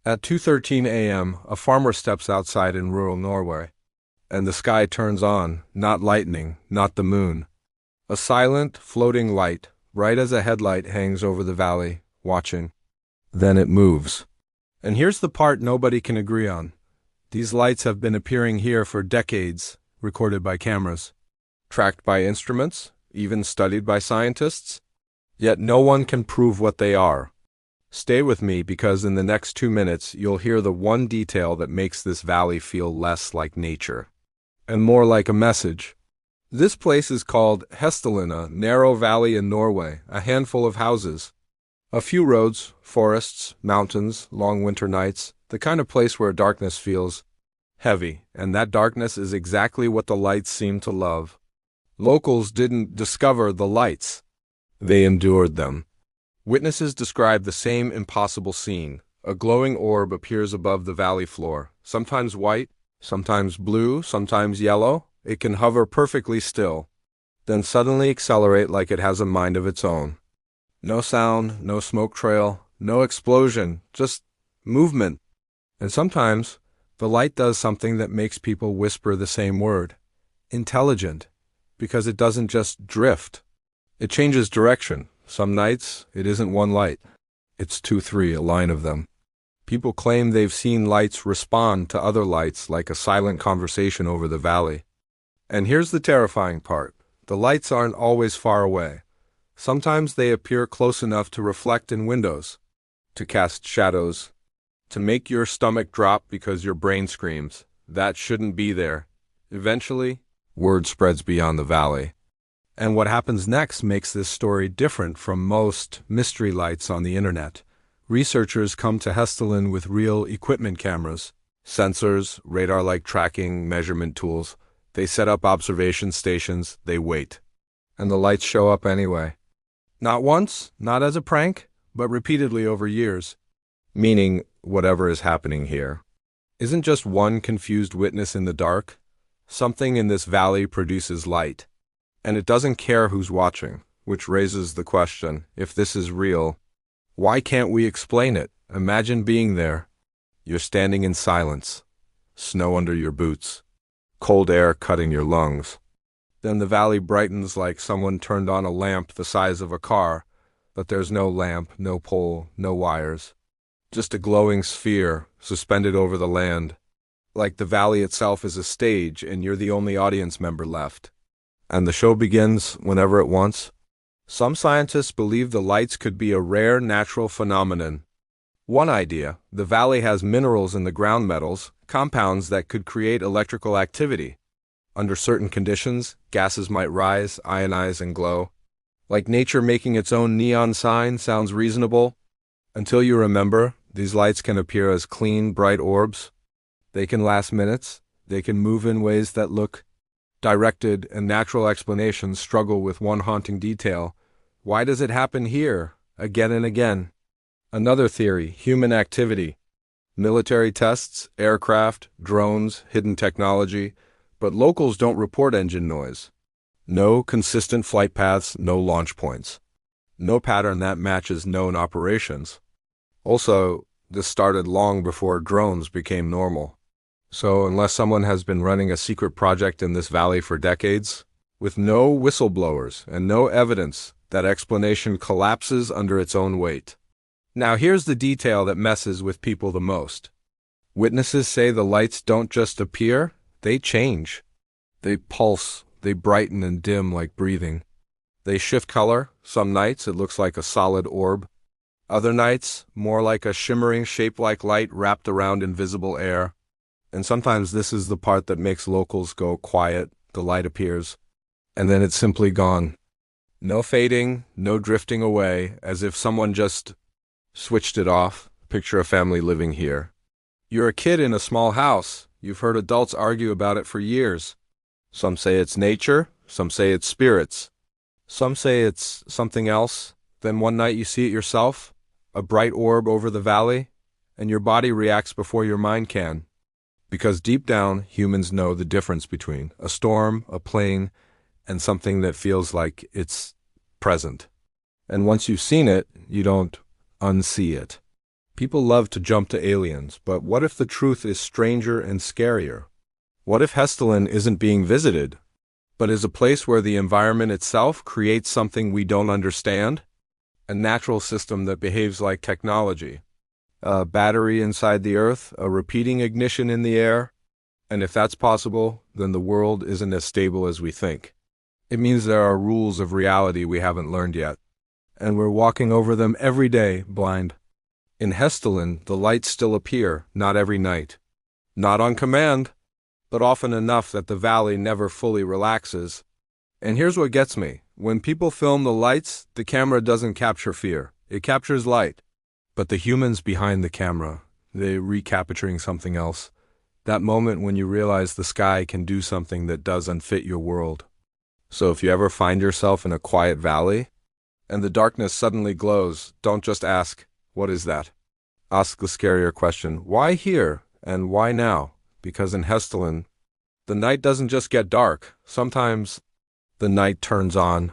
At 2:13 a.m., a farmer steps outside in rural Norway, and the sky turns on, not lightning, not the moon. A silent, floating light, bright as a headlight, hangs over the valley, watching. Then it moves. And here's the part nobody can agree on. These lights have been appearing here for decades, recorded by cameras, tracked by instruments, even studied by scientists. Yet no one can prove what they are. Stay with me because in the next 2 minutes you'll hear the one detail that makes this valley feel less like nature and more like a message. This place is called Hessdalen, a narrow valley in Norway, a handful of houses, a few roads, forests, mountains, long winter nights, the kind of place where darkness feels heavy, and that darkness is exactly what the lights seem to love. Locals didn't discover the lights. They endured them. Witnesses describe the same impossible scene. A glowing orb appears above the valley floor, sometimes white, sometimes blue, sometimes yellow. It can hover perfectly still, then suddenly accelerate like it has a mind of its own. No sound, no smoke trail, no explosion, just movement. And sometimes the light does something that makes people whisper the same word, intelligent, because it doesn't just drift. It changes direction. Some nights, it isn't one light. It's 2, 3, a line of them. People claim they've seen lights respond to other lights like a silent conversation over the valley. And here's the terrifying part. The lights aren't always far away. Sometimes they appear close enough to reflect in windows, to cast shadows, to make your stomach drop because your brain screams, that shouldn't be there. Eventually, word spreads beyond the valley. And what happens next makes this story different from most mystery lights on the internet. Researchers come to Hessdalen with real equipment cameras, sensors, radar-like tracking, measurement tools. They set up observation stations, they wait. And the lights show up anyway. Not once, not as a prank, but repeatedly over years. Meaning, whatever is happening here isn't just one confused witness in the dark. Something in this valley produces light. And it doesn't care who's watching, which raises the question, if this is real, why can't we explain it? Imagine being there. You're standing in silence, snow under your boots, cold air cutting your lungs. Then the valley brightens like someone turned on a lamp the size of a car, but there's no lamp, no pole, no wires. Just a glowing sphere suspended over the land, like the valley itself is a stage and you're the only audience member left. And the show begins whenever it wants. Some scientists believe the lights could be a rare natural phenomenon. One idea, the valley has minerals in the ground metals, compounds that could create electrical activity. Under certain conditions, gases might rise, ionize, and glow. Like nature making its own neon sign sounds reasonable. Until you remember, these lights can appear as clean, bright orbs. They can last minutes. They can move in ways that look directed, and natural explanations struggle with one haunting detail. Why does it happen here, again and again? Another theory, human activity. Military tests, aircraft, drones, hidden technology, but locals don't report engine noise. No consistent flight paths, no launch points. No pattern that matches known operations. Also, this started long before drones became normal. So unless someone has been running a secret project in this valley for decades, with no whistleblowers and no evidence, that explanation collapses under its own weight. Now here's the detail that messes with people the most. Witnesses say the lights don't just appear, they change. They pulse, they brighten and dim like breathing. They shift color. Some nights it looks like a solid orb. Other nights, more like a shimmering shape-like light wrapped around invisible air. And sometimes this is the part that makes locals go quiet. The light appears, and then it's simply gone. No fading, no drifting away, as if someone just switched it off. Picture a family living here. You're a kid in a small house. You've heard adults argue about it for years. Some say it's nature, some say it's spirits. Some say it's something else. Then one night you see it yourself, a bright orb over the valley, and your body reacts before your mind can. Because deep down, humans know the difference between a storm, a plane, and something that feels like it's present. And once you've seen it, you don't unsee it. People love to jump to aliens, but what if the truth is stranger and scarier? What if Hessdalen isn't being visited, but is a place where the environment itself creates something we don't understand? A natural system that behaves like technology. A battery inside the Earth, a repeating ignition in the air. And if that's possible, then the world isn't as stable as we think. It means there are rules of reality we haven't learned yet. And we're walking over them every day, blind. In Hessdalen, the lights still appear, not every night. Not on command, but often enough that the valley never fully relaxes. And here's what gets me. When people film the lights, the camera doesn't capture fear. It captures light. But the humans behind the camera, they're recapturing something else. That moment when you realize the sky can do something that doesn't fit your world. So if you ever find yourself in a quiet valley, and the darkness suddenly glows, don't just ask, "What is that?" Ask the scarier question, why here and why now? Because in Hessdalen, the night doesn't just get dark. Sometimes the night turns on.